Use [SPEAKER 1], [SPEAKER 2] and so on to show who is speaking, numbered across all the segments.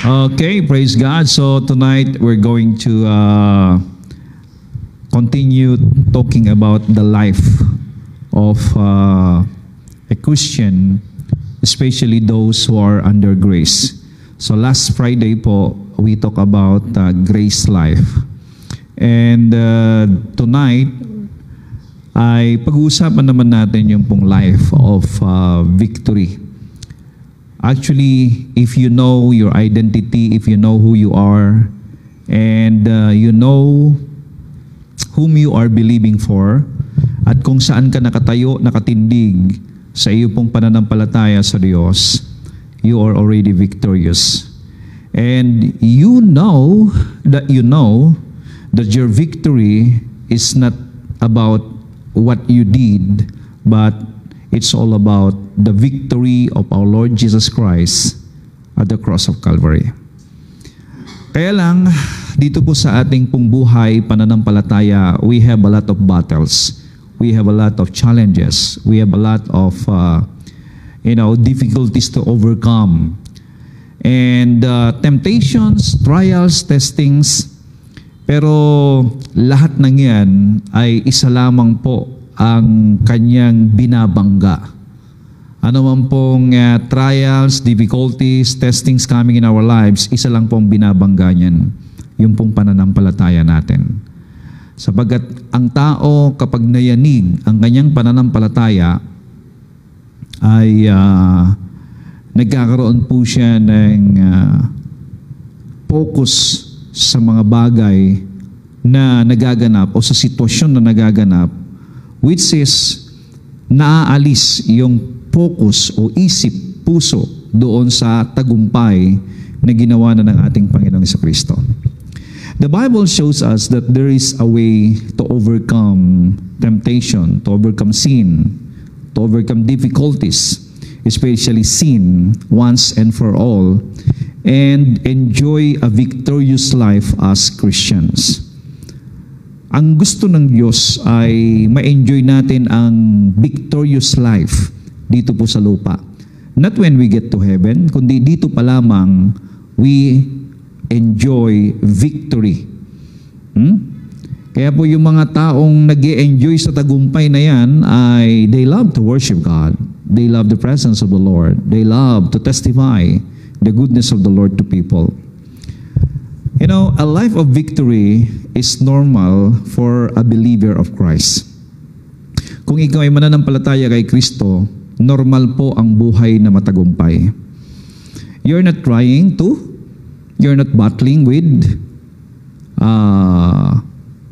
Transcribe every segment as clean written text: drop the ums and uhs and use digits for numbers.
[SPEAKER 1] Okay, praise God. So tonight we're going to continue talking about the life of a Christian, especially those who are under grace. So last Friday po, we talk about grace life. And tonight, ay pag-uusapan naman natin yung pong life of victory. Actually, if you know your identity, if you know who you are, and you know whom you are believing for, at kung saan ka nakatayo, nakatindig sa iyo pong pananampalataya sa Diyos, you are already victorious. And you know that your victory is not about what you did, but it's all about the victory of our Lord Jesus Christ at the cross of Calvary. Kaya lang, dito po sa ating pong buhay, pananampalataya, we have a lot of battles. We have a lot of challenges. We have a lot of difficulties to overcome. And temptations, trials, testings. Pero lahat ng yan ay isa lamang po ang kanyang binabangga. Ano man pong trials, difficulties, testings coming in our lives, isa lang pong binabangga niyan, yung pong pananampalataya natin. Sapagkat ang tao kapag nayanig ang kanyang pananampalataya ay nagkakaroon po siya ng focus sa mga bagay na nagaganap o sa sitwasyon na nagaganap, which is naaalis yung focus o isip, puso doon sa tagumpay na ginawa na ng ating Panginoong Jesucristo. The Bible shows us that there is a way to overcome temptation, to overcome sin, to overcome difficulties, especially sin, once and for all, and enjoy a victorious life as Christians. Ang gusto ng Diyos ay ma-enjoy natin ang victorious life dito po sa lupa. Not when we get to heaven, kundi dito pa lamang we enjoy victory. Kaya po yung mga taong nag-e-enjoy sa tagumpay na yan ay they love to worship God. They love the presence of the Lord. They love to testify the goodness of the Lord to people. You know, a life of victory is normal for a believer of Christ. Kung ikaw ay mananampalataya kay Kristo, normal po ang buhay na matagumpay. You're not trying to, you're not battling with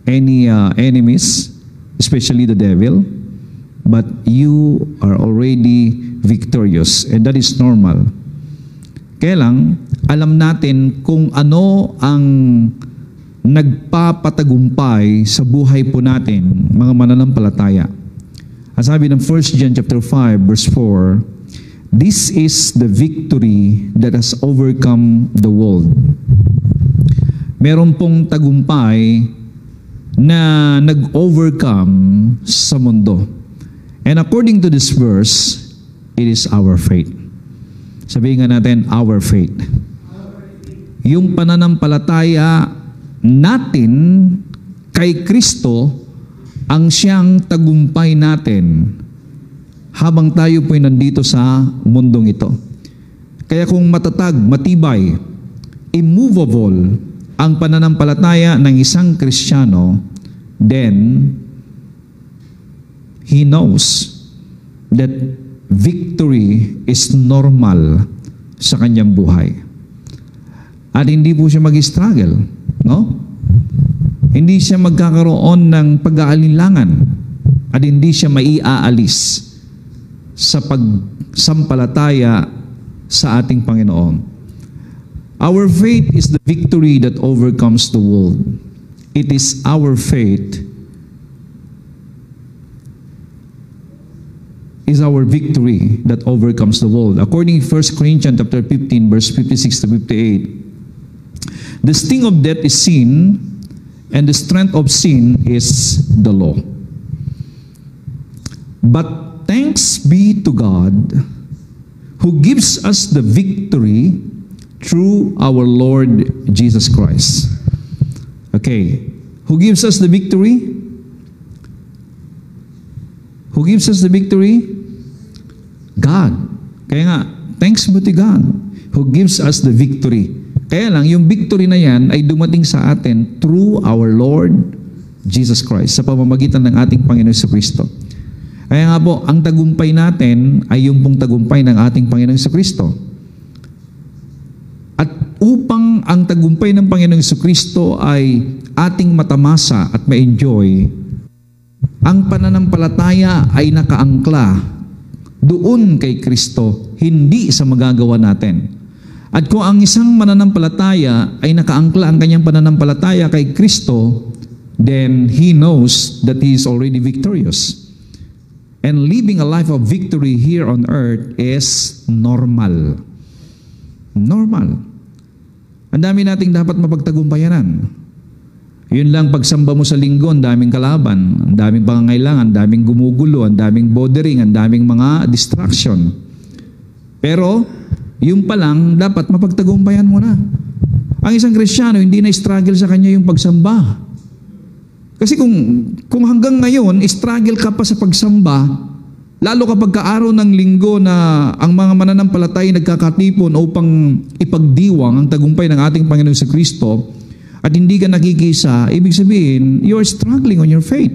[SPEAKER 1] any enemies, especially the devil, but you are already victorious, and that is normal. Kaya lang, alam natin kung ano ang nagpapatagumpay sa buhay po natin, mga mananampalataya. Ang sabi ng 1 John chapter 5 verse 4, this is the victory that has overcome the world. Meron pong tagumpay na nag-overcome sa mundo. And according to this verse, it is our faith. Sabihin nga natin, our faith. Yung pananampalataya natin kay Kristo ang siyang tagumpay natin habang tayo po'y nandito sa mundong ito. Kaya kung matatag, matibay, immovable ang pananampalataya ng isang Kristiyano, then he knows that victory is normal sa kanyang buhay. At hindi po siya mag-struggle, no? Hindi siya magkakaroon ng pag-aalinlangan at hindi siya maiaalis sa pagsampalataya sa ating Panginoon. Our faith is the victory that overcomes the world. It is our faith is our victory that overcomes the world. According to 1 Corinthians chapter 15 verse 56 to 58, the sting of death is sin, and the strength of sin is the law. But thanks be to God who gives us the victory through our Lord Jesus Christ. Okay. Who gives us the victory? Who gives us the victory? God. Kaya nga, thanks be to God who gives us the victory. Kaya lang, yung victory na yan ay dumating sa atin through our Lord Jesus Christ, sa pamamagitan ng ating Panginoon Jesucristo. Kaya nga po, ang tagumpay natin ay yung pong tagumpay ng ating Panginoon Jesucristo. At upang ang tagumpay ng Panginoong Jesucristo ay ating matamasa at ma-enjoy, ang pananampalataya ay nakaangkla doon kay Kristo, hindi sa magagawa natin. At kung ang isang mananampalataya ay nakaangkla ang kanyang pananampalataya kay Kristo, then he knows that he is already victorious. And living a life of victory here on earth is normal. Normal. Ang dami nating dapat mapagtagumpayanan. Yun lang, pagsamba mo sa linggo, ang daming kalaban, ang daming pangangailangan, ang daming gumugulo, ang daming bothering, ang daming mga distraction. Pero, yung pa lang, dapat mapagtagumpayan mo na. Ang isang Kristiyano, hindi na struggle sa kanya yung pagsamba. Kasi kung hanggang ngayon, struggle ka pa sa pagsamba, lalo kapag kaaraw ng linggo na ang mga mananampalatay nagkakatipon upang ipagdiwang ang tagumpay ng ating Panginoon sa Kristo, at hindi ka nakikisa, ibig sabihin, you're struggling on your faith.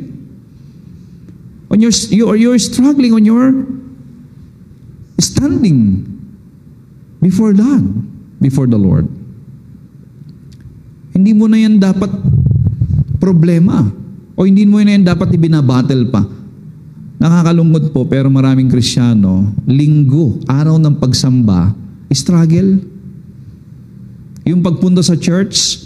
[SPEAKER 1] You're struggling on your standing before God, before the Lord. Hindi mo na yan dapat problema, o hindi mo na yan dapat ibinabattle pa. Nakakalungkot po, pero maraming Kristiyano, linggo, araw ng pagsamba, struggle. Yung pagpunta sa church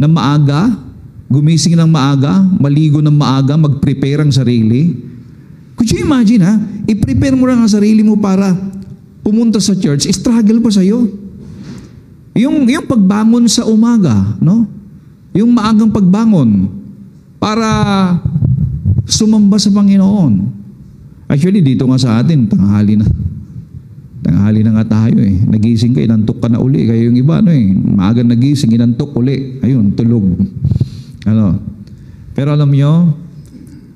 [SPEAKER 1] na maaga, gumising ng maaga, maligo ng maaga, mag-prepare ang sarili. Could you imagine, ha? I-prepare mo lang ang sarili mo para pumunta sa church, struggle pa sa'yo. Yung pagbangon sa umaga, no? Yung maagang pagbangon para sumamba sa Panginoon. Actually, dito nga sa atin, tanghali na nga tayo eh. Nagising ka, inantok ka na uli. Kaya yung iba, maagang nagising, inantok uli. Ayun, tulog. Pero alam nyo,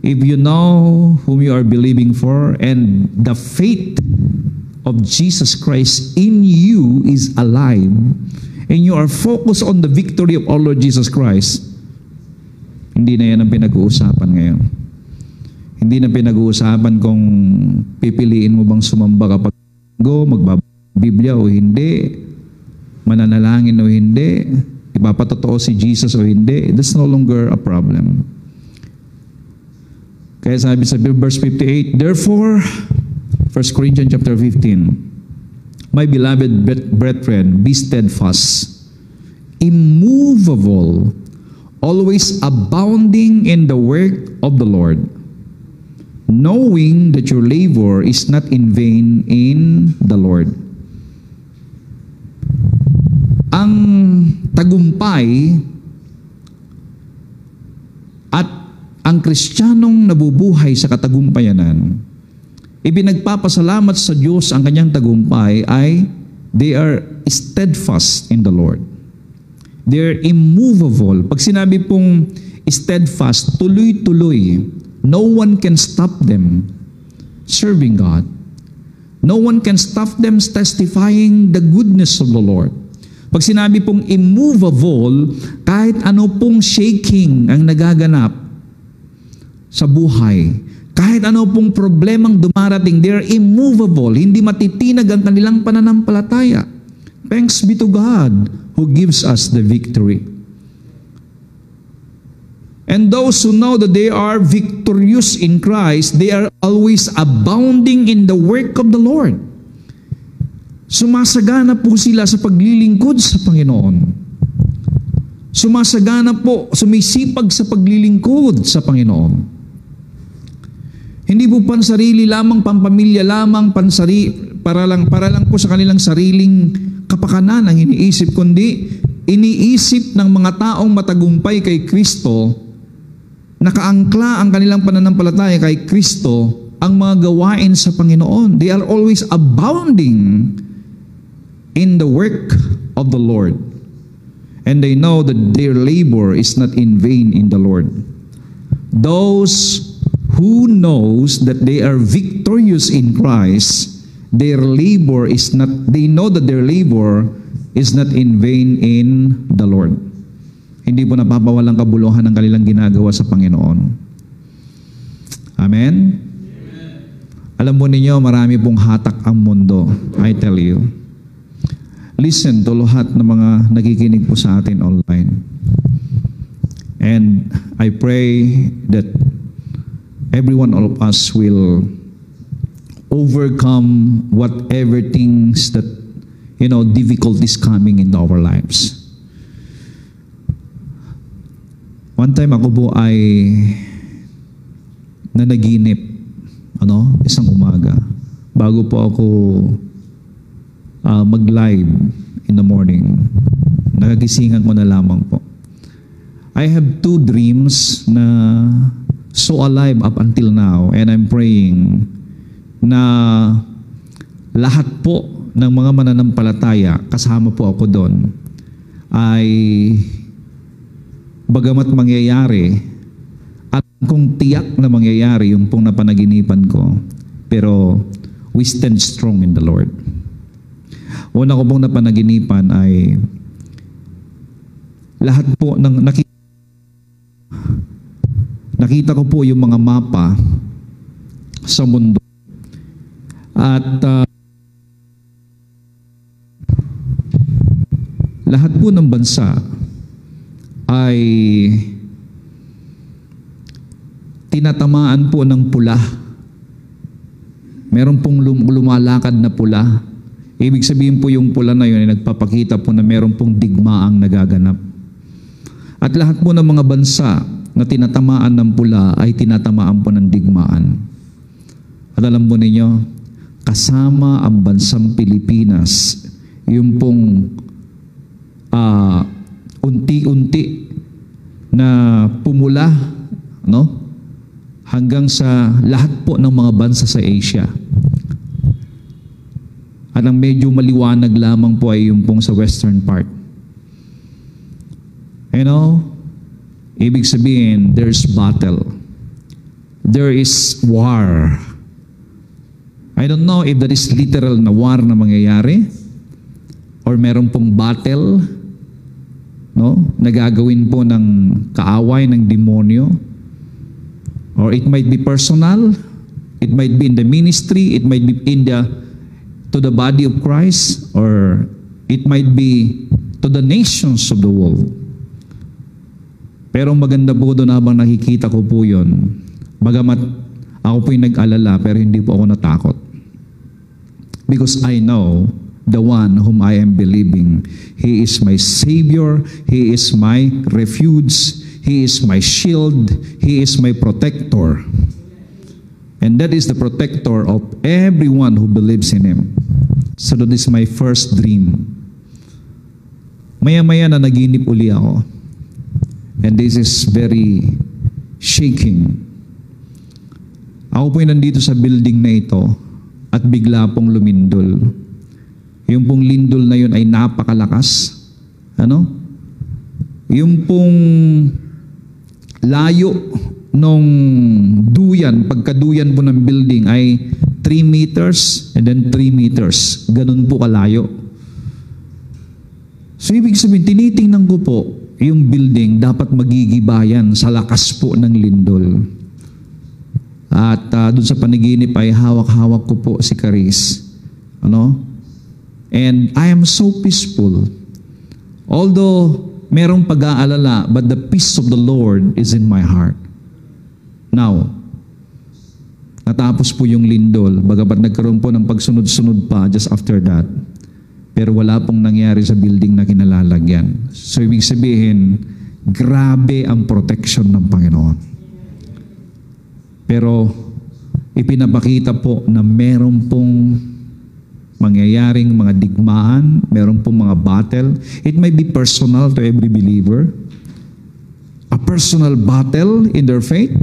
[SPEAKER 1] if you know whom you are believing for and the faith of Jesus Christ in you is alive, and you are focused on the victory of our Lord Jesus Christ, hindi na yan ang pinag-uusapan ngayon. Hindi na pinag-uusapan kung pipiliin mo bang sumamba kapag magbabiblia o hindi, mananalangin o hindi, ipapatotoo si Jesus o hindi. That's no longer a problem. Kaya sabi sa verse 58, therefore, 1 Corinthians chapter 15, my beloved brethren, be steadfast, immovable, always abounding in the work of the Lord, knowing that your labor is not in vain in the Lord. Ang tagumpay at ang Kristiyanong nabubuhay sa katagumpayanan, ipinagpapasalamat sa Diyos ang kanyang tagumpay ay they are steadfast in the Lord. They're immovable. Pag sinabi pong steadfast, tuloy-tuloy. No one can stop them serving God. No one can stop them testifying the goodness of the Lord. Pag sinabi pong immovable, kahit ano pong shaking ang nagaganap sa buhay, kahit ano pong problemang dumarating, they're immovable. Hindi matitinag ang kanilang pananampalataya. Thanks be to God who gives us the victory. And those who know that they are victorious in Christ, they are always abounding in the work of the Lord. Sumasagana po sila sa paglilingkod sa Panginoon. Sumasagana po, sumisipag sa paglilingkod sa Panginoon. Hindi po pansarili lamang, pampamilya lamang, para lang po sa kanilang sariling kapakanan ang iniisip, kundi iniisip ng mga taong matagumpay kay Kristo, nakaangkla ang kanilang pananampalataya kay Kristo, ang mga gawain sa Panginoon. They are always abounding in the work of the Lord. And they know that their labor is not in vain in the Lord. Those who knows that they are victorious in Christ, their labor is not, they know that their labor is not in vain in the Lord. Hindi po napapawalang kabuluhan ng kanilang ginagawa sa Panginoon. Amen? Alam mo ninyo, marami pong hatak ang mundo. I tell you. Listen to lahat ng mga nakikinig po sa atin online. And I pray that every one of us will overcome whatever things that, difficulties coming into our lives. One time ako po ay nanaginip, isang umaga, bago po ako mag-live in the morning. Nagagisingan ko na lamang po. I have 2 dreams na so alive up until now, and I'm praying na lahat po ng mga mananampalataya, kasama po ako doon, ay bagamat mangyayari, at kung tiyak na mangyayari yung pong napanaginipan ko, pero we stand strong in the Lord. Una ko pong napanaginipan ay lahat po ng nakita ko po yung mga mapa sa mundo. At lahat po ng bansa ay tinatamaan po ng pula. Meron pong lumalakad na pula. Ibig sabihin po yung pula na yun ay nagpapakita po na meron pong digmaang nagaganap. At lahat po ng mga bansa na tinatamaan ng pula ay tinatamaan po ng digmaan. At alam po ninyo, kasama ang bansang Pilipinas, yung pong unti-unti na pumula, hanggang sa lahat po ng mga bansa sa Asia. At ang medyo maliwanag lamang po ay yung pong sa western part. Ibig sabihin, there's battle. There is war. I don't know if that is literal na war na mangyayari or meron pong battle, na gagawin po ng kaaway ng demonyo. Or it might be personal, it might be in the ministry, it might be to the body of Christ, or it might be to the nations of the world. Pero maganda po doon habang nakikita ko po yun. Bagamat ako po yung nag-alala, pero hindi po ako natakot. Because I know the one whom I am believing. He is my Savior. He is my refuge. He is my shield. He is my protector. And that is the protector of everyone who believes in Him. So that is my first dream. Maya-maya na naginip uli ako. And this is very shaking. Ako po yung nandito sa building na ito at bigla pong lumindol. Yung pong lindol na yun ay napakalakas. Yung pong layo nung duyan, pagkaduyan po ng building ay 3 meters and then 3 meters. Ganun po kalayo. So ibig sabihin, tinitingnan ko po yung building dapat magigibayan sa lakas po ng lindol. At dun sa panaginip ay hawak-hawak ko po si Charis. And I am so peaceful. Although merong pag-aalala, but the peace of the Lord is in my heart. Now, natapos po yung lindol, bagamat nagkaroon po ng pagsunod-sunod pa just after that. Pero wala pong nangyari sa building na kinalalagyan. So, ibig sabihin, grabe ang protection ng Panginoon. Pero, ipinapakita po na meron pong mangyayaring mga digmaan, meron pong mga battle. It may be personal to every believer. A personal battle in their faith.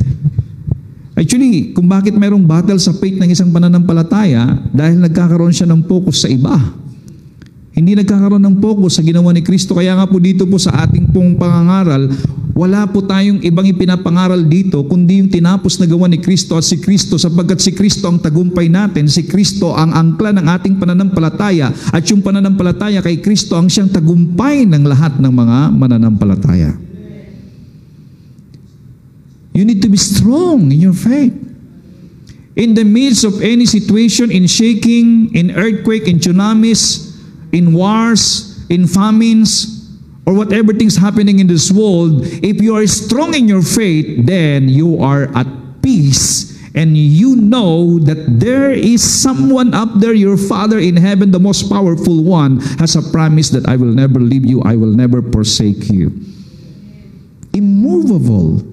[SPEAKER 1] Actually, kung bakit mayroong battle sa faith ng isang pananampalataya, dahil nagkakaroon siya ng focus sa iba. Hindi nagkakaroon ng focus sa ginawa ni Kristo. Kaya nga po dito po sa ating pong pangangaral, wala po tayong ibang ipinapangaral dito, kundi yung tinapos na gawa ni Kristo at si Kristo, sapagkat si Kristo ang tagumpay natin, si Kristo ang angkla ng ating pananampalataya, at yung pananampalataya kay Kristo ang siyang tagumpay ng lahat ng mga mananampalataya. You need to be strong in your faith. In the midst of any situation, in shaking, in earthquake, in tsunamis, in wars, in famines, or whatever things happening in this world, if you are strong in your faith, then you are at peace, and you know that there is someone up there, your Father in heaven, the most powerful one, has a promise that I will never leave you, I will never forsake you. Immovable.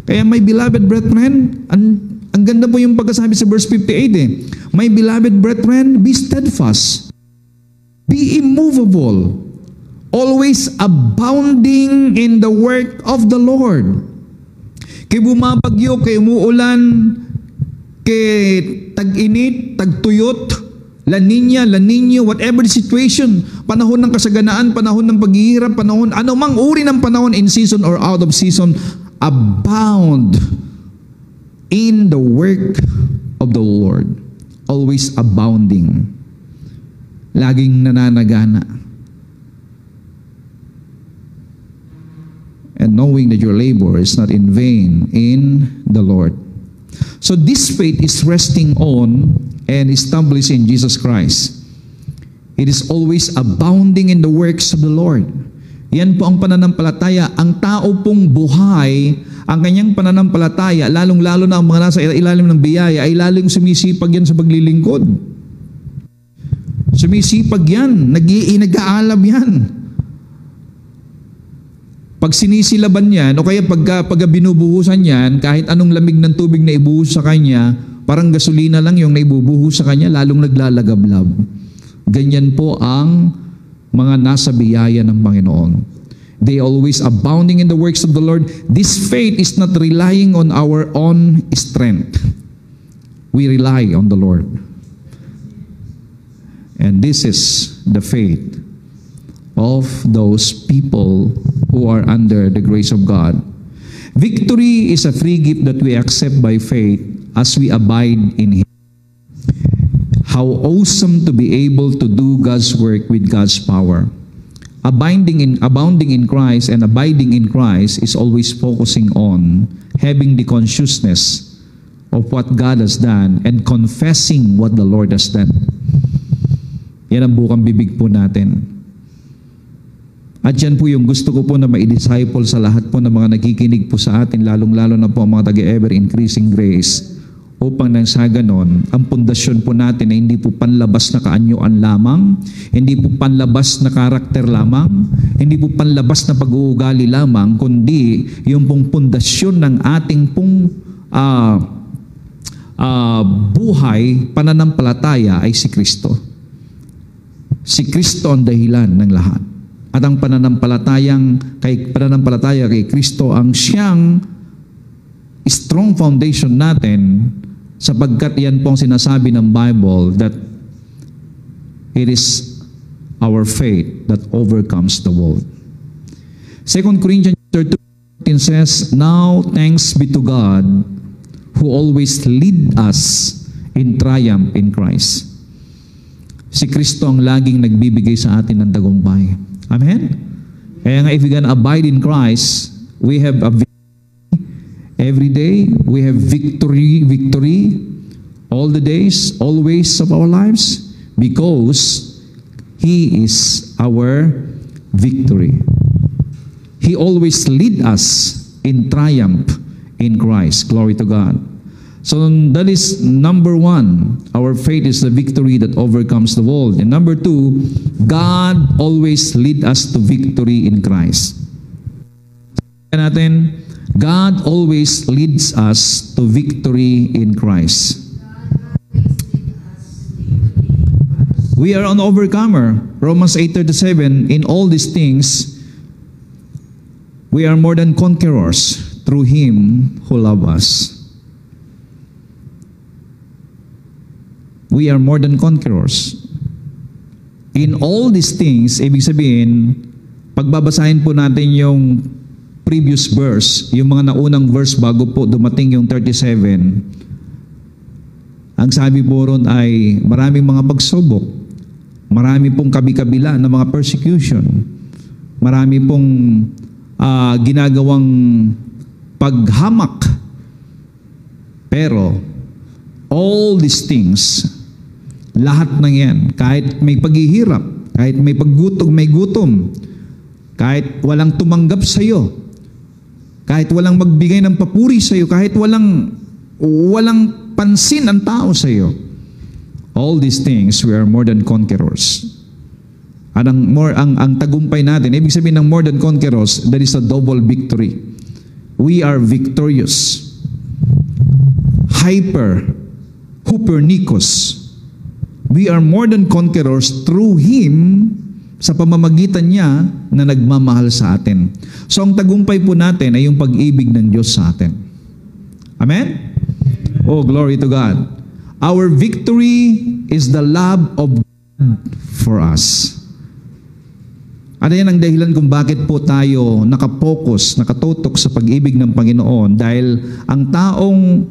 [SPEAKER 1] Kaya my beloved brethren, ang ganda po yung pagkasabi sa verse 58 eh. My beloved brethren, be steadfast. Be immovable, always abounding in the work of the Lord. Kay bumabagyo, kay umuulan, kay tag-init, tag-tuyot, La Nina, La Nino, whatever the situation, panahon ng kasaganaan, panahon ng paghihirap, panahon, anumang uri ng panahon, in season or out of season, abound in the work of the Lord. Always abounding. Laging nananagana. And knowing that your labor is not in vain in the Lord. So this faith is resting on and established in Jesus Christ. It is always abounding in the works of the Lord. Yan po ang pananampalataya. Ang tao pong buhay, ang kanyang pananampalataya, lalong-lalo na ang mga nasa ilalim ng biyaya, ay lalong sumisipag yan sa paglilingkod. Sumisipag yan, nag-aalab yan. Pag sinisilaban yan, o kaya pag binubuhusan yan, kahit anong lamig ng tubig na ibuhos sa kanya, parang gasolina lang yung naibubuhos sa kanya, lalong naglalagablab. Ganyan po ang mga nasa biyaya ng Panginoon. They always abounding in the works of the Lord. This faith is not relying on our own strength. We rely on the Lord. And this is the faith of those people who are under the grace of God. Victory is a free gift that we accept by faith as we abide in Him. How awesome to be able to do God's work with God's power. Abounding in Christ and abiding in Christ is always focusing on having the consciousness of what God has done and confessing what the Lord has done. Yan ang bukang bibig po natin. At yan po yung gusto ko po na ma-disciple sa lahat po ng mga nakikinig po sa atin, lalong-lalo na po ang mga taga-ever-increasing grace, upang nang sa ganon, ang pundasyon po natin ay hindi po panlabas na kaanyuan lamang, hindi po panlabas na karakter lamang, hindi po panlabas na pag-uugali lamang, kundi yung pong pundasyon ng ating pong buhay, pananampalataya ay si Kristo. Si Kristo ang dahilan ng lahat. At ang pananampalataya kay Kristo ang siyang strong foundation natin, sapagkat yan po ang sinasabi ng Bible that it is our faith that overcomes the world. 2 Corinthians 2:15 says, Now thanks be to God who always lead us in triumph in Christ. Si Kristo ang laging nagbibigay sa atin ng tagumpay. Amen? Kaya nga, if we can abide in Christ, we have a victory every day. We have victory all the days, always of our lives, because He is our victory. He always lead us in triumph in Christ. Glory to God. So that is number one. Our faith is the victory that overcomes the world. And number two, God always lead us to victory in Christ. Natin, God always leads us to victory in Christ. We are an overcomer. Romans 8:37, in all these things, we are more than conquerors through Him who loved us. We are more than conquerors. In all these things, ibig sabihin, pagbabasahin po natin yung previous verse, yung mga naunang verse bago po dumating yung 37, ang sabi po ron ay maraming mga pagsubok, marami pong kabi-kabila na mga persecution, marami pong ginagawang paghamak. Pero, all these things, lahat ng yan, kahit may paghihirap, kahit may gutom, kahit walang tumanggap sa iyo, kahit walang magbigay ng papuri sa iyo, kahit walang pansin ang tao sa iyo, all these things, we are more than conquerors. At ang tagumpay natin, ibig sabihin ng more than conquerors, that is a double victory. We are victorious. Hypernikos. We are more than conquerors through Him, sa pamamagitan niya na nagmamahal sa atin. So ang tagumpay po natin ay yung pag-ibig ng Diyos sa atin. Amen? Oh, glory to God. Our victory is the love of God for us. At yan ang dahilan kung bakit po tayo nakatutok sa pag-ibig ng Panginoon, dahil ang taong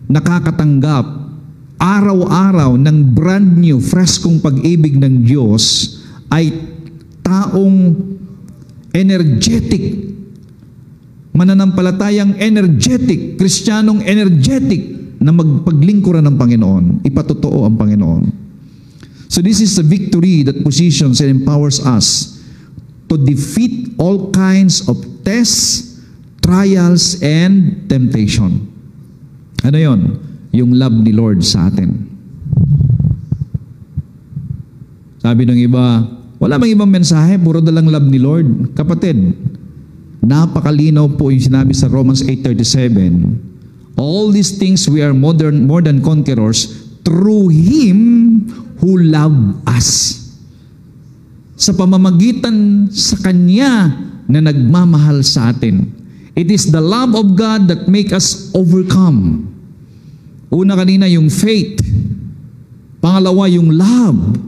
[SPEAKER 1] nakakatanggap araw-araw ng brand new, freskong pag-ibig ng Diyos ay taong energetic, mananampalatayang energetic, Kristiyanong energetic na magpaglingkuran ng Panginoon, ipatotoo ang Panginoon. So this is the victory that positions and empowers us to defeat all kinds of tests, trials, and temptation. Ano yon? Yung love ni Lord sa atin. Sabi ng iba, wala bang ibang mensahe, puro dalang love ni Lord. Kapatid, napakalinaw po yung sinabi sa Romans 8:37. All these things we are more than conquerors through Him who loved us. Sa pamamagitan sa Kanya na nagmamahal sa atin. It is the love of God that make us overcome. Una kanina yung faith. Pangalawa yung love.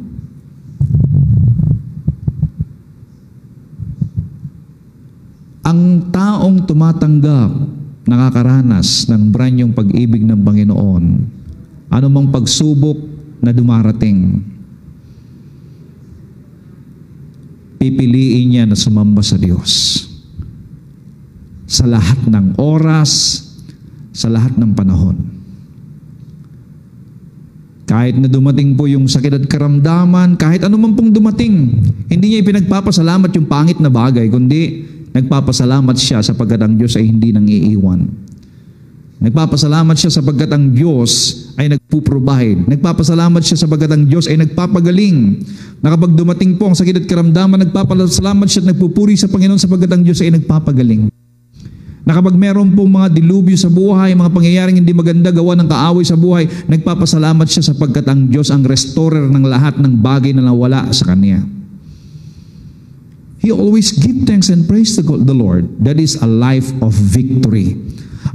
[SPEAKER 1] Ang taong tumatanggap, nakakaranas ng branyong pag-ibig ng Panginoon, anumang pagsubok na dumarating, pipiliin niya na sumamba sa Diyos. Sa lahat ng oras, sa lahat ng panahon. Kahit na dumating po yung sakit at karamdaman, kahit anuman pong dumating, hindi niya ipinagpapasalamat yung pangit na bagay, kundi nagpapasalamat siya sapagkat ang Diyos ay hindi nang iiwan. Nagpapasalamat siya sapagkat ang Diyos ay nagpo-provide. Nagpapasalamat siya sapagkat ang Diyos ay nagpapagaling. Na kapag dumating po ang sakit at karamdaman, nagpapasalamat siya at nagpupuri sa Panginoon sapagkat ang Diyos ay nagpapagaling. Na kapag meron pong mga dilubyo sa buhay, mga pangyayaring hindi maganda, gawa ng kaaway sa buhay, nagpapasalamat siya sapagkat ang Diyos ang restorer ng lahat ng bagay na nawala sa Kanya. He always give thanks and praise the Lord. That is a life of victory.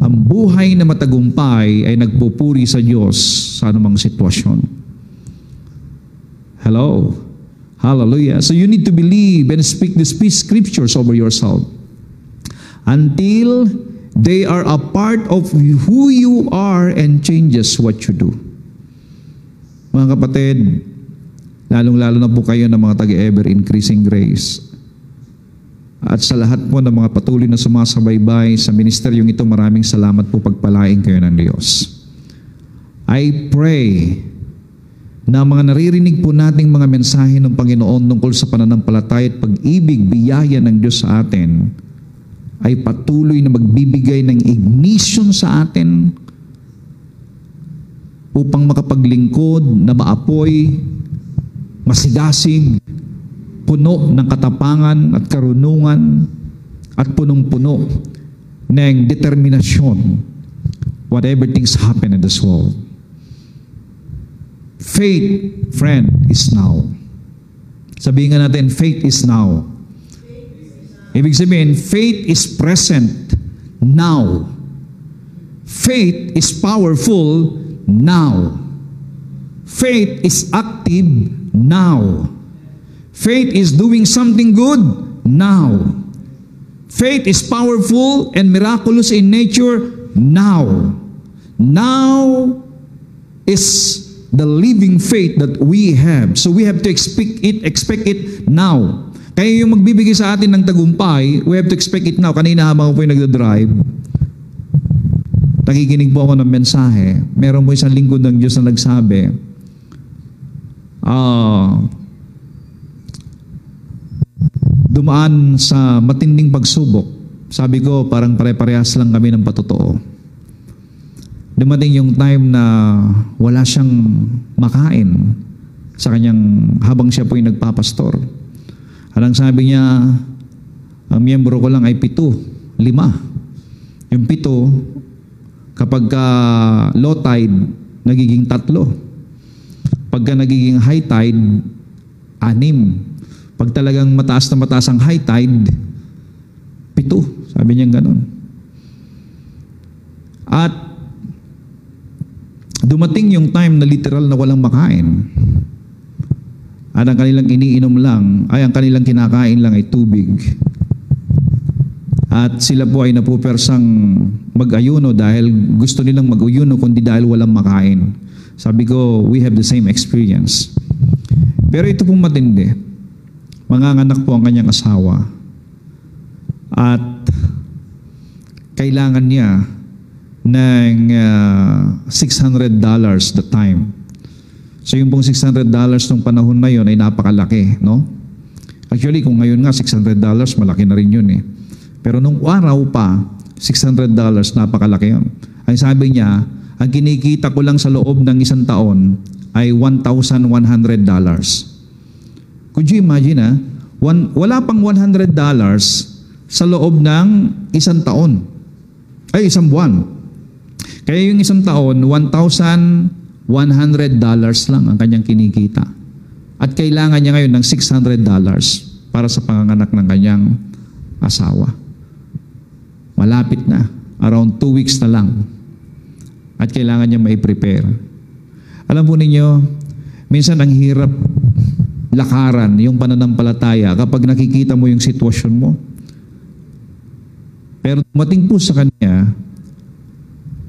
[SPEAKER 1] Ang buhay na matagumpay ay nagpupuri sa Diyos sa anumang sitwasyon. Hello? Hallelujah. So you need to believe and speak these scriptures over yourself until they are a part of who you are and changes what you do. Mga kapatid, lalong-lalo na po kayo ng mga taga-ever increasing grace. At sa lahat po ng mga patuloy na sumasabaybay sa ministeryong ito, maraming salamat po, pagpalain kayo ng Diyos. I pray na mga naririnig po nating mga mensahe ng Panginoon tungkol sa pananampalataya at pag-ibig, biyaya ng Diyos sa atin, ay patuloy na magbibigay ng ignition sa atin upang makapaglingkod na maapoy, masigasig, puno ng katapangan at karunungan at punong-puno ng determinasyon whatever things happen in this world. Faith, friend, is now. Sabihin nga natin, faith is now. Ibig sabihin, faith is present now. Faith is powerful now. Faith is active now. Faith is doing something good now. Faith is powerful and miraculous in nature now. Now is the living faith that we have. So we have to expect it now. Kaya yung magbibigay sa atin ng tagumpay, we have to expect it now. Kanina habang ako po yung nagdadrive, nakikinig po ako ng mensahe. Meron po isang lingkod ng Diyos na nagsabi, dumaan sa matinding pagsubok. Sabi ko, parang pare-parehas lang kami ng patotoo. Dumating yung time na wala siyang makain sa kanyang habang siya po yung nagpapastor. Alang sabi niya, ang miyembro ko lang ay 7, 5. Yung 7, kapag low tide, nagiging 3. Pagka nagiging high tide, 6. Pag talagang mataas na mataas ang high tide, 7. Sabi niya ganun. At dumating yung time na literal na walang makain. At ang kanilang iniinom lang, ang kanilang kinakain lang ay tubig. At sila po ay napupersang mag-ayuno dahil gusto nilang mag-ayuno kundi dahil walang makain. Sabi ko, we have the same experience. Pero ito pong matindi. Manganganak po ang kanyang asawa. At kailangan niya ng $600 the time. So yung pong $600 nung panahon na yun ay napakalaki, no? Actually, kung ngayon nga $600, malaki na rin yun eh. Pero nung araw pa, $600, napakalaki yun. Ay sabi niya, ang kinikita ko lang sa loob ng isang taon ay $1,100. Could you imagine wala pang $100 sa loob ng isang taon. Ay, isang buwan. Kaya yung isang taon, $1,100 lang ang kanyang kinikita. At kailangan niya ngayon ng $600 para sa panganganak ng kanyang asawa. Malapit na. Around 2 weeks na lang. At kailangan niya mai-prepare. Alam po ninyo, minsan ang hirap lakaran yung pananampalataya kapag nakikita mo yung sitwasyon mo. Pero dumating po sa kanya,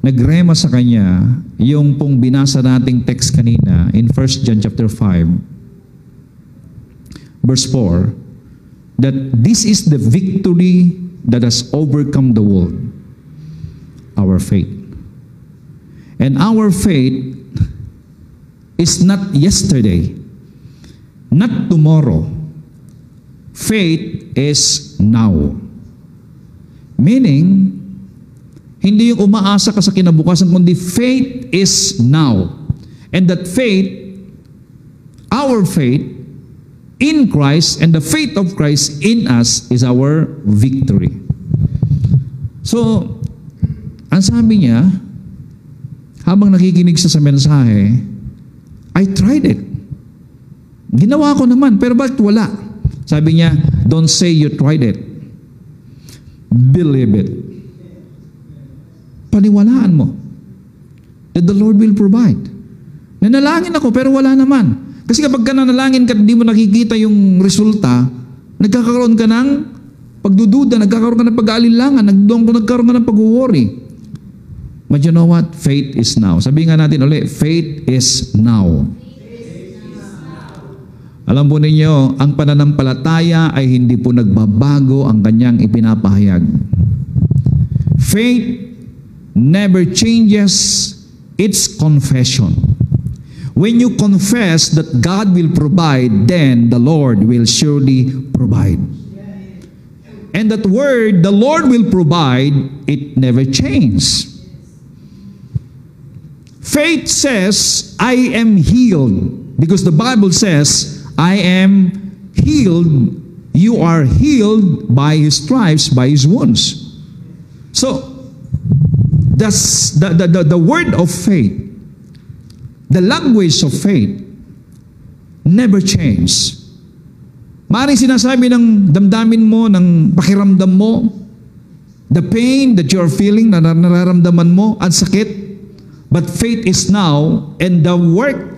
[SPEAKER 1] nagrema sa kanya yung pong binasa nating text kanina in 1 John chapter 5 verse 4 that this is the victory that has overcome the world, our faith. And our faith is not yesterday, not tomorrow. Faith is now. Meaning, hindi yung umaasa ka sa kinabukasan, kundi faith is now. And that faith, our faith in Christ and the faith of Christ in us is our victory. So, ang sabi niya, habang nakikinig siya sa mensahe, I tried it. Ginawa ko naman, pero bakit wala? Sabi niya, don't say you tried it. Believe it. Paniwalaan mo that the Lord will provide. Nanalangin ako pero wala naman. Kasi kapag ka nanalangin ka, hindi mo nakikita yung resulta, nagkakaroon ka ng pagdududa, nagkakaroon ka ng pag-aalinlangan, nagkakaroon ka ng pag-worry. But you know what? Faith is now. Sabihin nga natin ulit, faith is now. Alam po ninyo, ang pananampalataya ay hindi po nagbabago ang kanyang ipinapahayag. Faith never changes its confession. When you confess that God will provide, then the Lord will surely provide. And that word, the Lord will provide, it never changes. Faith says, I am healed. Because the Bible says, I am healed. You are healed by His stripes, by His wounds. So, the word of faith, the language of faith, never change. Maaaring sinasabi ng damdamin mo, ng pakiramdam mo, the pain that you're feeling, na nararamdaman mo, ang sakit, but faith is now, and the work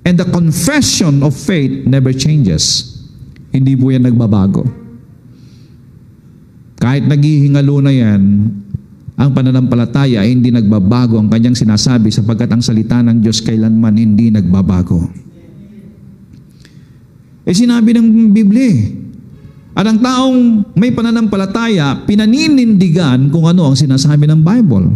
[SPEAKER 1] and the confession of faith never changes. Hindi po yan nagbabago. Kahit naghihingalo na yan, ang pananampalataya ay hindi nagbabago ang kanyang sinasabi sapagkat ang salita ng Diyos kailanman hindi nagbabago. Sinabi ng Biblia, at ang taong may pananampalataya, pinaninindigan kung ano ang sinasabi ng Bible.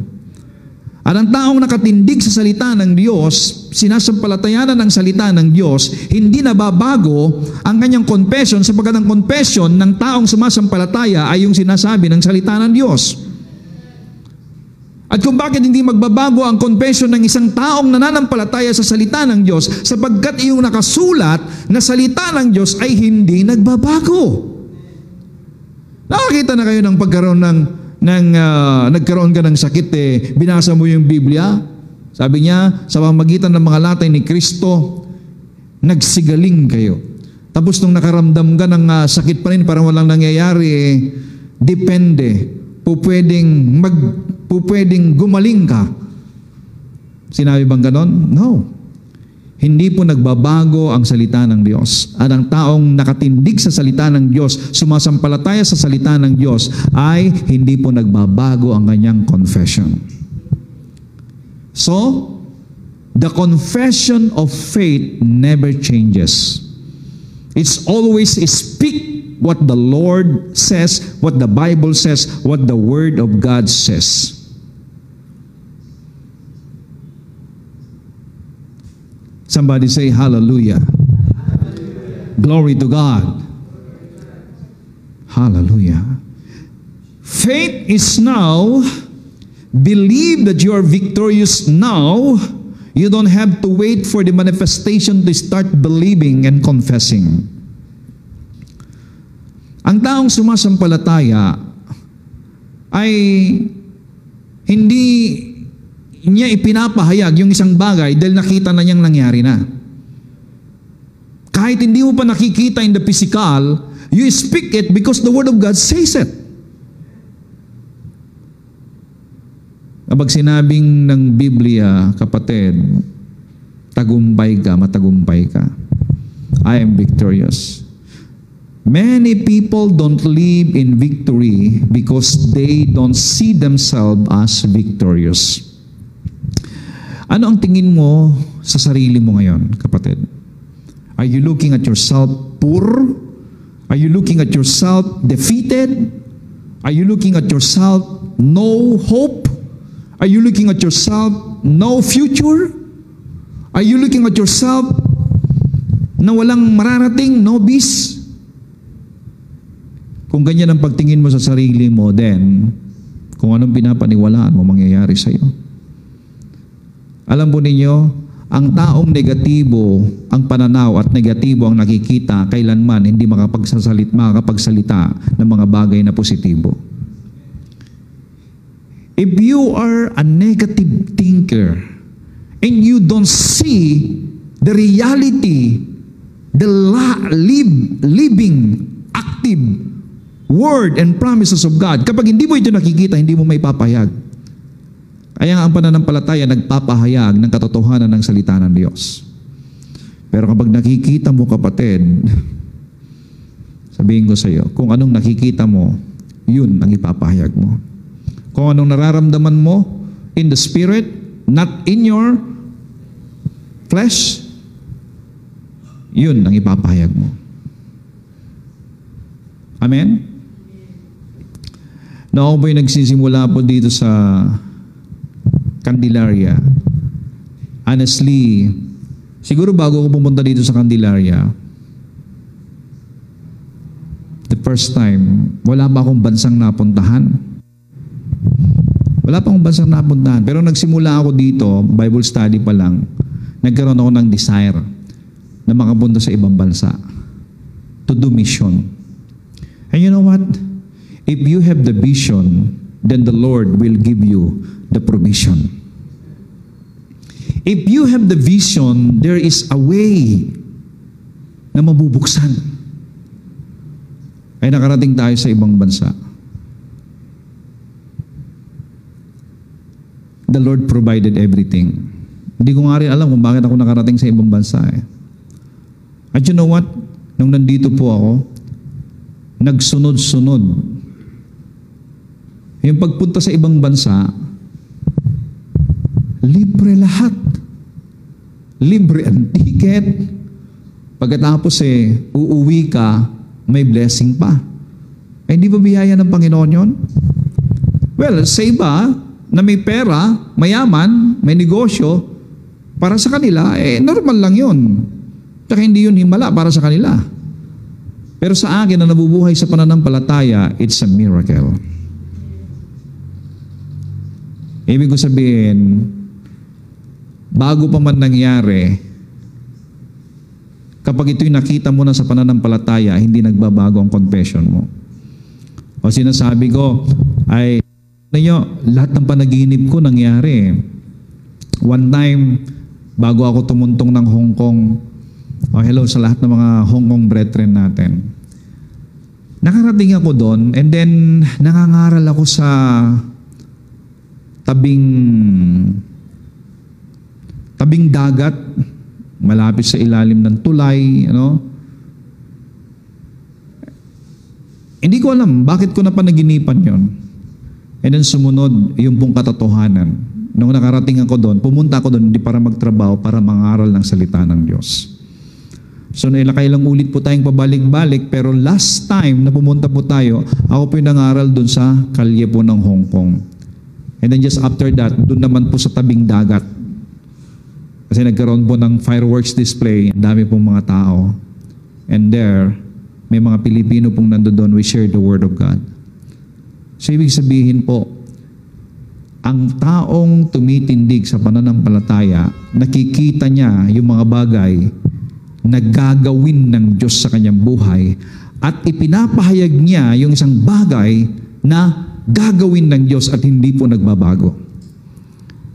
[SPEAKER 1] At ang taong nakatindig sa salita ng Diyos, sinasampalatayanan ng salita ng Diyos, hindi nababago ang kanyang confession sapagkat ang confession ng taong sumasampalataya ay yung sinasabi ng salita ng Diyos. At kung bakit hindi magbabago ang confession ng isang taong nananampalataya sa salita ng Diyos, sapagkat iyong nakasulat na salita ng Diyos ay hindi nagbabago. Nakakita na kayo ng pagkaroon nagkaroon ka ng sakit, binasa mo yung Biblia, sabi niya, sa pamamagitan ng mga latay ni Kristo, nagsigaling kayo. Tapos nung nakaramdam ka ng sakit pa rin, parang walang nangyayari, depende. Pwedeng gumaling ka. Sinabi bang ganon? No. Hindi po nagbabago ang salita ng Diyos. At ang taong nakatindig sa salita ng Diyos, sumasampalataya sa salita ng Diyos, ay hindi po nagbabago ang kanyang confession. So, the confession of faith never changes. It's always speak what the Lord says, what the Bible says, what the Word of God says. Somebody say hallelujah. Glory to God. Hallelujah. Faith is now, believe that you are victorious now. You don't have to wait for the manifestation to start believing and confessing. Ang taong sumasampalataya ay hindi niya ipinapahayag yung isang bagay dahil nakita na niyang nangyari na. Kahit hindi mo pa nakikita in the physical, you speak it because the Word of God says it. Kapag sinabing ng Biblia, kapatid, tagumpay ka, matagumpay ka. I am victorious. Many people don't live in victory because they don't see themselves as victorious. Ano ang tingin mo sa sarili mo ngayon, kapatid? Are you looking at yourself poor? Are you looking at yourself defeated? Are you looking at yourself no hope? Are you looking at yourself no future? Are you looking at yourself na walang mararating, no bis? Kung ganyan ang pagtingin mo sa sarili mo, then kung anong pinapaniwalaan mo mangyayari sa iyo. Alam po ninyo, ang taong negatibo ang pananaw at negatibo ang nakikita, kailanman hindi makapagsalita ng mga bagay na positibo. If you are a negative thinker and you don't see the reality, the living, active word and promises of God, kapag hindi mo ito nakikita, hindi mo may papayag. Kaya ang pananampalataya nagpapahayag ng katotohanan ng salita ng Diyos. Pero kapag nakikita mo, kapatid, sabihin ko sa iyo, kung anong nakikita mo, yun ang ipapahayag mo. Kung anong nararamdaman mo in the spirit, not in your flesh, yun ang ipapahayag mo. Amen? Na ako po'y nagsisimula po dito sa Candelaria. Honestly, siguro bago ako pumunta dito sa Candelaria, the first time, wala pa akong bansang napuntahan. Wala pa akong bansang napuntahan. Pero nagsimula ako dito, Bible study pa lang, nagkaroon ako ng desire na makapunta sa ibang bansa to do mission. And you know what? If you have the vision, then the Lord will give you the provision. If you have the vision, there is a way na mabubuksan. Ay nakarating tayo sa ibang bansa. The Lord provided everything. Hindi ko nga rin alam kung bakit ako nakarating sa ibang bansa. At you know what? Nung nandito po ako, nagsunod-sunod. Yung pagpunta sa ibang bansa, libre lahat. Libre ang ticket. Pagkatapos uuwi ka, may blessing pa. Hindi ba biyaya ng Panginoon yun? Well, sa iba na may pera, mayaman, may negosyo, para sa kanila, normal lang yun. Tsaka hindi yun himala para sa kanila. Pero sa akin na nabubuhay sa pananampalataya, it's a miracle. Ibig ko sabihin, bago pa man nangyari, kapag ito'y nakita mo na sa pananampalataya, hindi nagbabago ang confession mo. O sinasabi ko, lahat ng panaginip ko nangyari. One time, bago ako tumuntong ng Hong Kong, hello sa lahat ng mga Hong Kong brethren natin. Nakarating ako doon, and then nangangaral ako sa tabing dagat, malapit sa ilalim ng tulay, Hindi ko alam bakit ko napanaginipan yon. And then sumunod yung pong katotohanan. Nung nakarating ako doon, pumunta ako doon hindi para magtrabaho, para mangaral ng salita ng Diyos. So nakailang ulit po tayong pabalik-balik, pero last time na pumunta po tayo, ako po yung nangaral doon sa kalye po ng Hong Kong. And then just after that, doon naman po sa tabing dagat. Kasi nagkaroon po ng fireworks display, ang dami pong mga tao. And there, may mga Pilipino pong nandoon, we share the Word of God. So ibig sabihin po, ang taong tumitindig sa pananampalataya, nakikita niya yung mga bagay na gagawin ng Diyos sa kanyang buhay at ipinapahayag niya yung isang bagay na gagawin ng Diyos at hindi po nagbabago.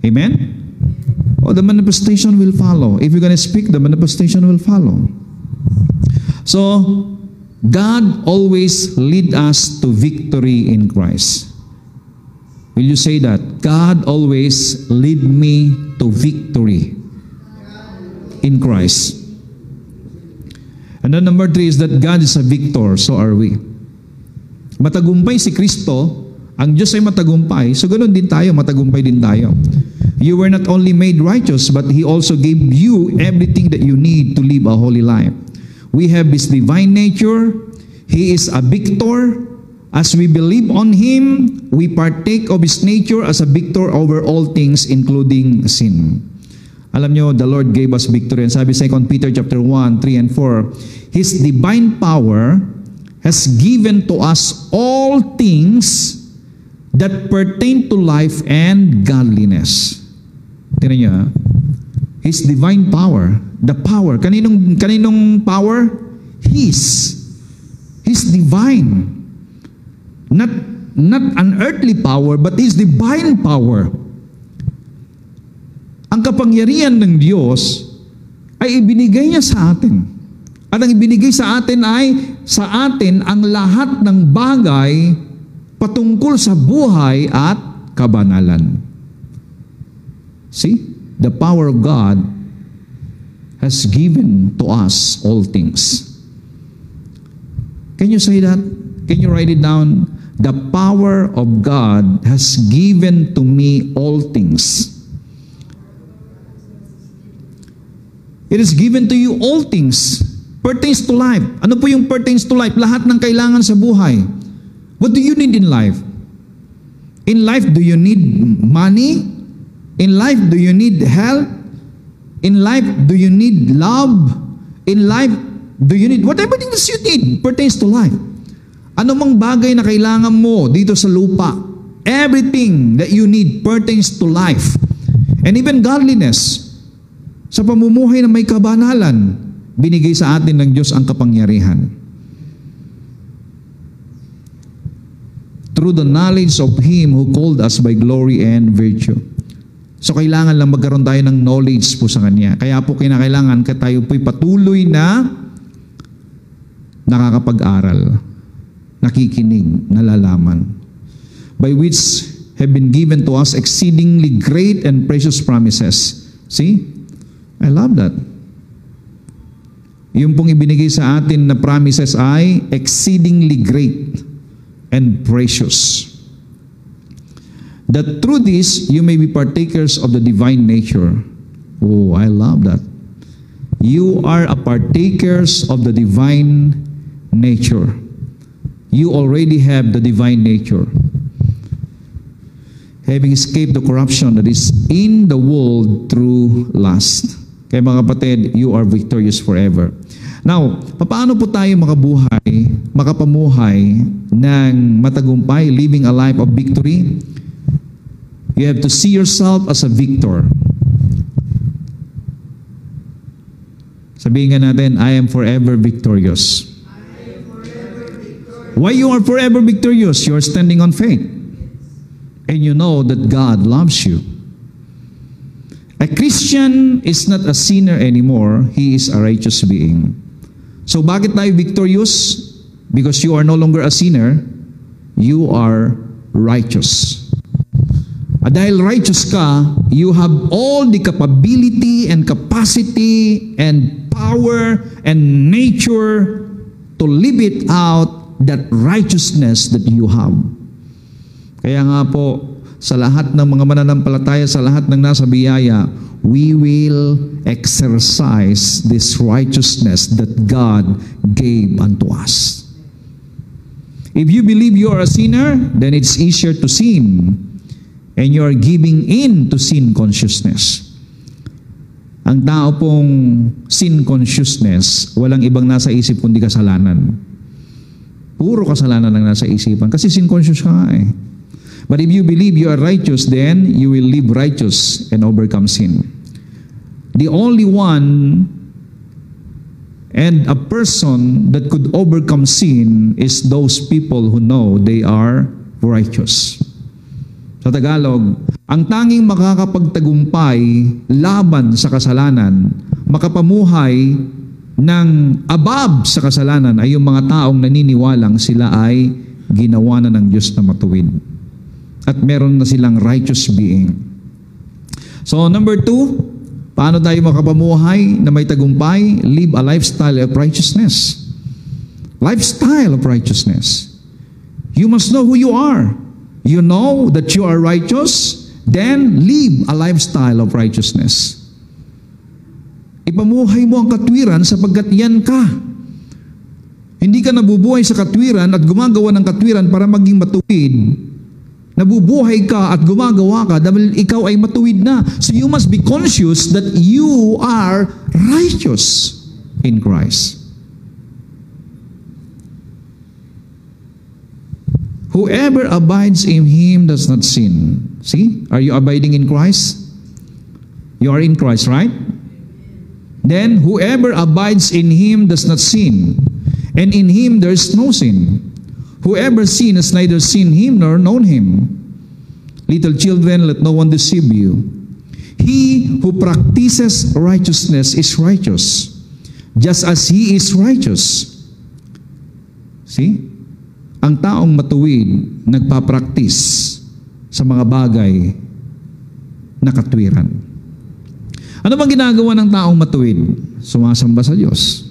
[SPEAKER 1] Amen? The manifestation will follow. If you're going to speak, the manifestation will follow. So, God always lead us to victory in Christ. Will you say that? God always lead me to victory in Christ. And then number 3 is that God is a victor, so are we. Matagumpay si Kristo, ang Diyos ay matagumpay, so ganoon din tayo, matagumpay din tayo. You were not only made righteous, but He also gave you everything that you need to live a holy life. We have His divine nature. He is a victor. As we believe on Him, we partake of His nature as a victor over all things, including sin. Alam nyo, the Lord gave us victory. And sabi 2 Peter chapter 1, 3 and 4, His divine power has given to us all things that pertain to life and godliness. Tingnan nyo, His divine power, the power, kaninong power? His divine. Not an earthly power, but His divine power. Ang kapangyarihan ng Diyos ay ibinigay niya sa atin. At ang ibinigay sa atin ay sa atin ang lahat ng bagay patungkol sa buhay at kabanalan. See? The power of God has given to us all things. Can you say that? Can you write it down? The power of God has given to me all things. It is given to you all things. Pertains to life. Ano po yung pertains to life? Lahat ng kailangan sa buhay. What do you need in life? In life, do you need money? In life, do you need health? In life, do you need love? In life, do you need whatever things you need pertains to life. Ano mang bagay na kailangan mo dito sa lupa, everything that you need pertains to life. And even godliness. Sa pamumuhay na may kabanalan, binigay sa atin ng Diyos ang kapangyarihan. Through the knowledge of Him who called us by glory and virtue. So kailangan lang magkaroon tayo ng knowledge po sa Kanya. Kaya po kinakailangan tayo po'y patuloy na nakakapag-aral, nakikinig, nalalaman. By which have been given to us exceedingly great and precious promises. See? I love that. yung pong ibinigay sa atin na promises ay exceedingly great and precious. That through this, you may be partakers of the divine nature. Oh, I love that. You are a partakers of the divine nature. You already have the divine nature. Having escaped the corruption that is in the world through lust. Kaya mga kapatid, you are victorious forever. Now, paano po tayo makapamuhay ng matagumpay, living a life of victory? You have to see yourself as a victor. Sabihin nga natin, I am forever victorious. Why you are forever victorious? You are standing on faith. And you know that God loves you. A Christian is not a sinner anymore. He is a righteous being. So bakit tayo victorious? Because you are no longer a sinner. You are righteous. Dahil righteous ka, you have all the capability and capacity and power and nature to live it out, that righteousness that you have. Kaya nga po, sa lahat ng mga mananampalataya, sa lahat ng nasa biyaya, we will exercise this righteousness that God gave unto us. If you believe you are a sinner, then it's easier to sin. And you are giving in to sin consciousness. Ang tao pong sin consciousness, walang ibang nasa isip kundi kasalanan. Puro kasalanan ang nasa isipan. Kasi sin conscious ka nga eh. But if you believe you are righteous, then you will live righteous and overcome sin. The only one and a person that could overcome sin is those people who know they are righteous. Sa Tagalog, ang tanging makakapagtagumpay laban sa kasalanan, makapamuhay ng above sa kasalanan ay yung mga taong naniniwalang sila ay ginawa na ng Diyos na matuwid. At meron na silang righteous being. So number 2, paano tayo makapamuhay na may tagumpay? Live a lifestyle of righteousness. Lifestyle of righteousness. You must know who you are. You know that you are righteous, then live a lifestyle of righteousness. Ipamuhay mo ang katwiran sapagkat yan ka. Hindi ka nabubuhay sa katwiran at gumagawa ng katwiran para maging matuwid. Nabubuhay ka at gumagawa ka dahil ikaw ay matuwid na. So you must be conscious that you are righteous in Christ. Whoever abides in Him does not sin. See? Are you abiding in Christ? You are in Christ, right? Then, whoever abides in Him does not sin. And in Him there is no sin. Whoever sin has neither seen Him nor known Him. Little children, let no one deceive you. He who practices righteousness is righteous, just as He is righteous. See? Ang taong matuwid, nagpa-practice sa mga bagay na katwiran. Ano bang ginagawa ng taong matuwid? Sumasamba sa Diyos.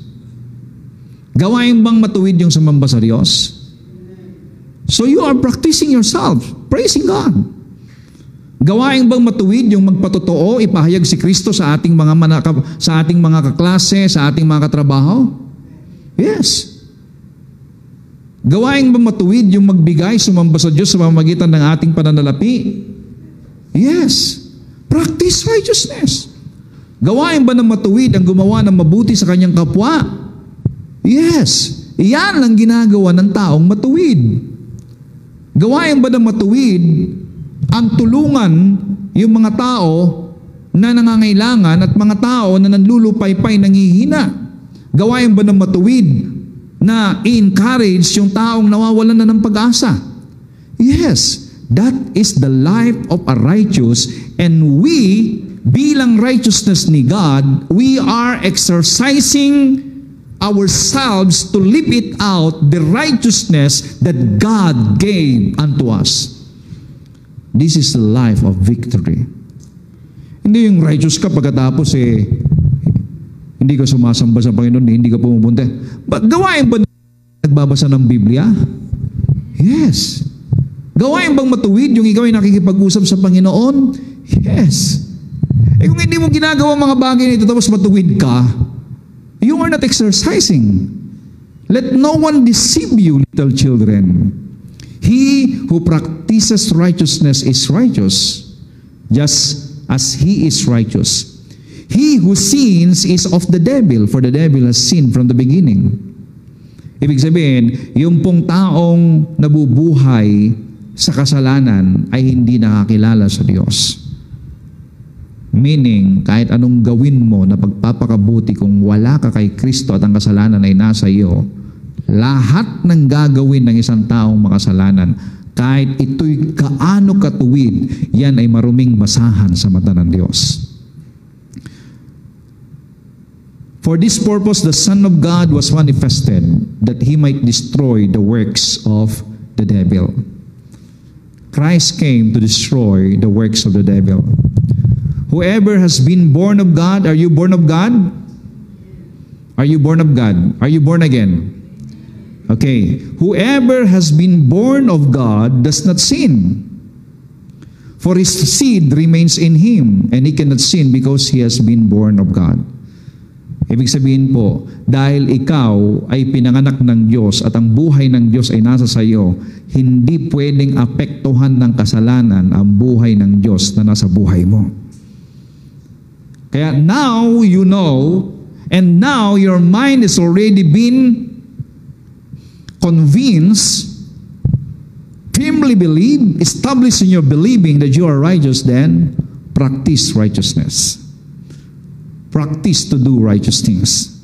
[SPEAKER 1] Gawain bang matuwid yung sumamba sa Diyos? So you are practicing yourself, praising God. Gawain bang matuwid yung magpatotoo, ipahayag si Kristo sa ating mga kaklase, sa ating mga katrabaho? Yes. Gawain ba matuwid yung magbigay, sumamba sa Diyos sa pamamagitan ng ating pananalapi? Yes. Practice righteousness. Gawain ba ng matuwid ang gumawa ng mabuti sa kanyang kapwa? Yes. Iyan lang ginagawa ng taong matuwid. Gawain ba ng matuwid ang tulungan yung mga tao na nangangailangan at mga tao na nanlulupaypay, nanghihina? Gawain ba ng matuwid na i-encourage yung taong nawawalan na ng pag-asa? Yes, that is the life of a righteous, and we, bilang righteousness ni God, we are exercising ourselves to live it out, the righteousness that God gave unto us. This is the life of victory. Hindi yung righteous ka pagkatapos Hindi ka sumasamba sa Panginoon, hindi ka pumupunta. But gawain ba nagbabasa ng Biblia? Yes. Gawain bang matuwid yung ikaw ay nakikipag-usap sa Panginoon? Yes. Eh kung hindi mo ginagawa mga bagay nito tapos matuwid ka, you are not exercising. Let no one deceive you, little children. He who practices righteousness is righteous, just as he is righteous. He who sins is of the devil, for the devil has sinned from the beginning. Ibig sabihin, yung pong taong nabubuhay sa kasalanan ay hindi nakakilala sa Diyos. Meaning, kahit anong gawin mo na pagpapakabuti kung wala ka kay Kristo at ang kasalanan ay nasa iyo, lahat ng gagawin ng isang taong makasalanan, kahit ito'y kaano katuwid, yan ay maruming basahan sa mata ng Diyos. For this purpose, the Son of God was manifested, that He might destroy the works of the devil. Christ came to destroy the works of the devil. Whoever has been born of God, are you born of God? Are you born of God? Are you born again? Okay. Whoever has been born of God does not sin. For his seed remains in him, and he cannot sin because he has been born of God. Ibig sabihin po, dahil ikaw ay pinanganak ng Diyos at ang buhay ng Diyos ay nasa sa iyo, hindi pwedeng apektuhan ng kasalanan ang buhay ng Diyos na nasa buhay mo. Kaya now you know, and now your mind has already been convinced, firmly believe, established in your believing that you are righteous, then practice righteousness. Practice to do righteous things.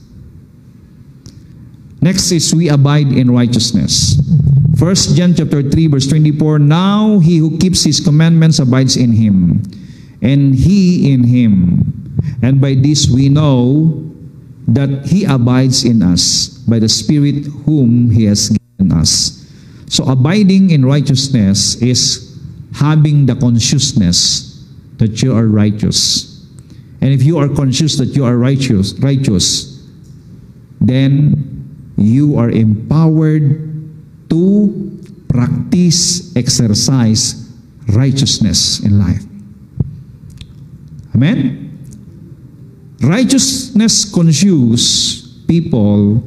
[SPEAKER 1] Next is we abide in righteousness. 1 John chapter 3 verse 24, now he who keeps his commandments abides in him, and he in him. And by this we know that he abides in us, by the Spirit whom he has given us. So abiding in righteousness is having the consciousness that you are righteous. And if you are conscious that you are righteous, then you are empowered to practice, exercise righteousness in life. Amen? Righteousness-conscious people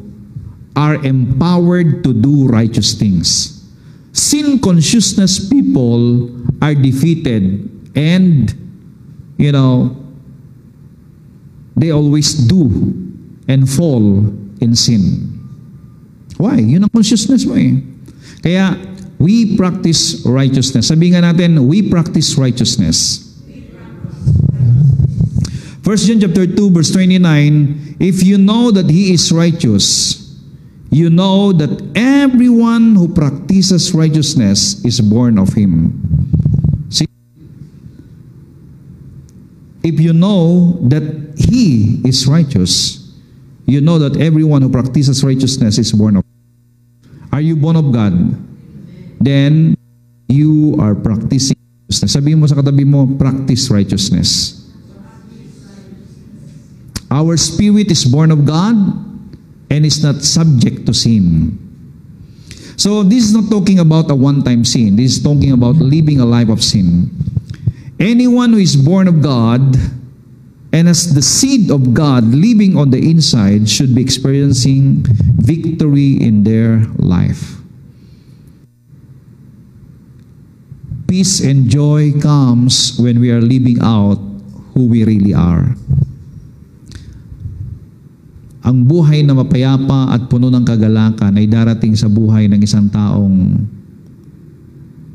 [SPEAKER 1] are empowered to do righteous things. Sin-consciousness people are defeated and, they always do and fall in sin. Why? Yun ang consciousness mo eh. Kaya, we practice righteousness. Sabihin nga natin, we practice righteousness. 1 John chapter 2 verse 29, if you know that He is righteous, you know that everyone who practices righteousness is born of Him. If you know that He is righteous, you know that everyone who practices righteousness is born of God. Are you born of God? Then, you are practicing righteousness. Sabihin mo sa katabi mo, practice righteousness. Our spirit is born of God and is not subject to sin. So, this is not talking about a one-time sin. This is talking about living a life of sin. Anyone who is born of God and has the seed of God living on the inside should be experiencing victory in their life. Peace and joy comes when we are living out who we really are. Ang buhay na mapayapa at puno ng kagalakan ay darating sa buhay ng isang taong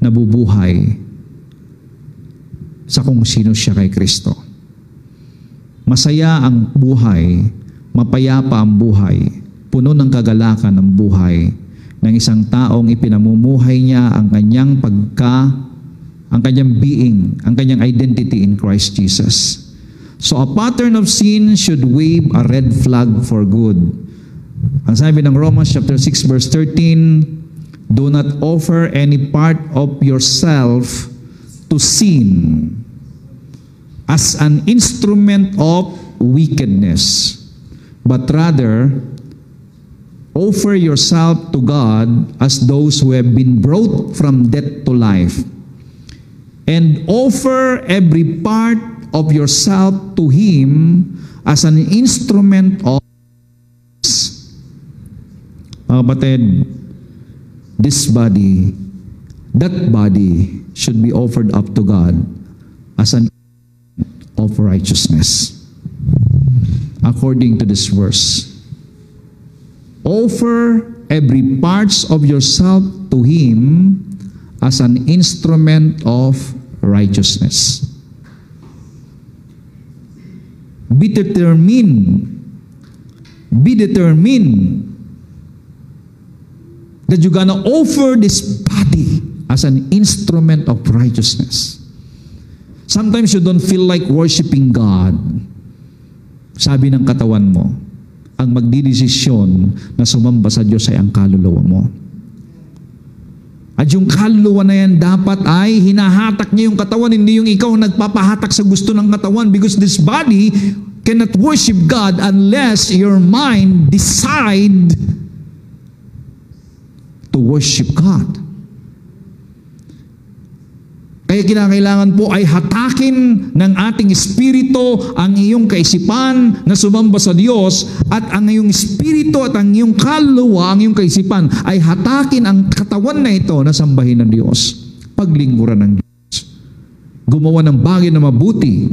[SPEAKER 1] nabubuhay sa kung sino siya kay Kristo. Masaya ang buhay, mapayapa ang buhay, puno ng kagalakan ang buhay ng isang taong ipinamumuhay niya ang kanyang ang kanyang being, ang kanyang identity in Christ Jesus. So a pattern of sin should wave a red flag for good. Ang sabi ng Romans chapter 6 verse 13, do not offer any part of yourself to sin as an instrument of wickedness, but rather offer yourself to God as those who have been brought from death to life, and offer every part of yourself to Him as an instrument of mga kapatid, this body, that body should be offered up to God as an of righteousness. According to this verse, offer every parts of yourself to Him as an instrument of righteousness. Be determined that you're gonna offer this body as an instrument of righteousness. Sometimes you don't feel like worshiping God. Sabi ng katawan mo, ang magdidesisyon na sumamba sa Diyos ay ang kaluluwa mo. At yung kaluluwa na yan dapat ay hinahatak niya yung katawan, hindi yung ikaw nagpapahatak sa gusto ng katawan, because this body cannot worship God unless your mind decide to worship God. Kaya kinakailangan po ay hatakin ng ating espiritu ang iyong kaisipan na sumamba sa Diyos, at ang iyong espiritu at ang iyong kaluluwa, ang iyong kaisipan ay hatakin ang katawan na ito na sambahin ng Diyos, paglingkuran ng Diyos, gumawa ng bagay na mabuti,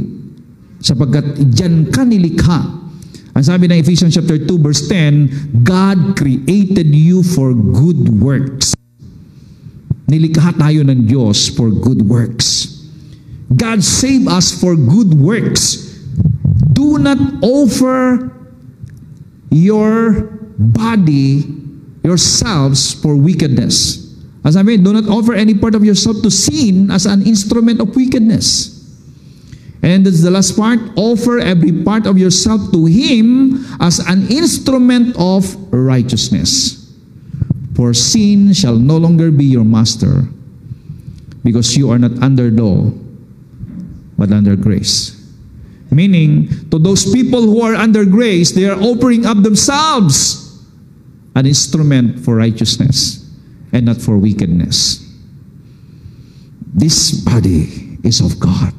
[SPEAKER 1] sapagkat diyan ka nilikha. Ang sabi ng Ephesians chapter 2 verse 10, God created you for good works. Nilikha tayo ng Diyos for good works. God saved us for good works. Do not offer your body, yourselves, for wickedness. Ang sabi, do not offer any part of yourself to sin as an instrument of wickedness. And that's the last part, offer every part of yourself to Him as an instrument of righteousness. For sin shall no longer be your master, because you are not under law, but under grace. Meaning, to those people who are under grace, they are offering up themselves an instrument for righteousness and not for wickedness. This body is of God.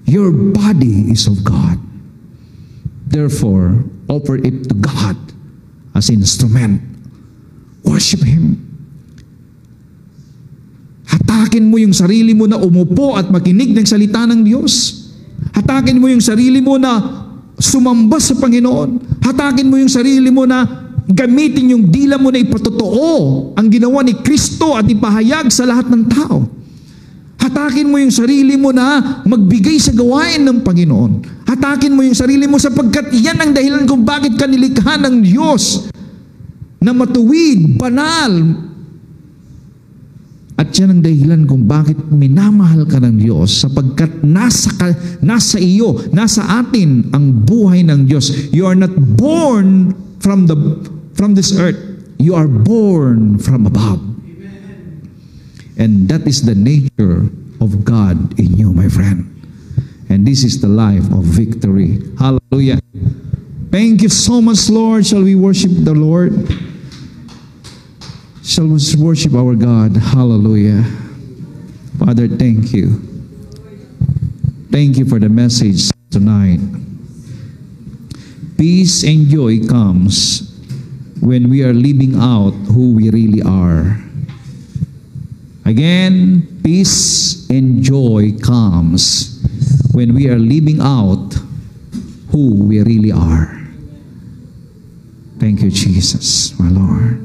[SPEAKER 1] Your body is of God. Therefore, offer it to God as an instrument. Worship Him. Hatakin mo yung sarili mo na umupo at makinig ng salita ng Diyos. Hatakin mo yung sarili mo na sumamba sa Panginoon. Hatakin mo yung sarili mo na gamitin yung dila mo na ipatotoo ang ginawa ni Kristo at ipahayag sa lahat ng tao. Hatakin mo yung sarili mo na magbigay sa gawain ng Panginoon. Hatakin mo yung sarili mo sapagkat yan ang dahilan kung bakit ka nilikha ng Diyos na matuwid, banal. At yan ang dahilan kung bakit minamahal ka ng Diyos, sapagkat nasa iyo, nasa atin ang buhay ng Diyos. You are not born from this earth. You are born from above. And that is the nature of God in you, my friend. And this is the life of victory. Hallelujah. Thank you so much, Lord. Shall we worship the Lord? Shall we worship our God? Hallelujah. Father, thank you. Thank you for the message tonight. Peace and joy comes when we are living out who we really are. Again, peace and joy comes when we are living out who we really are. Thank you, Jesus, my Lord.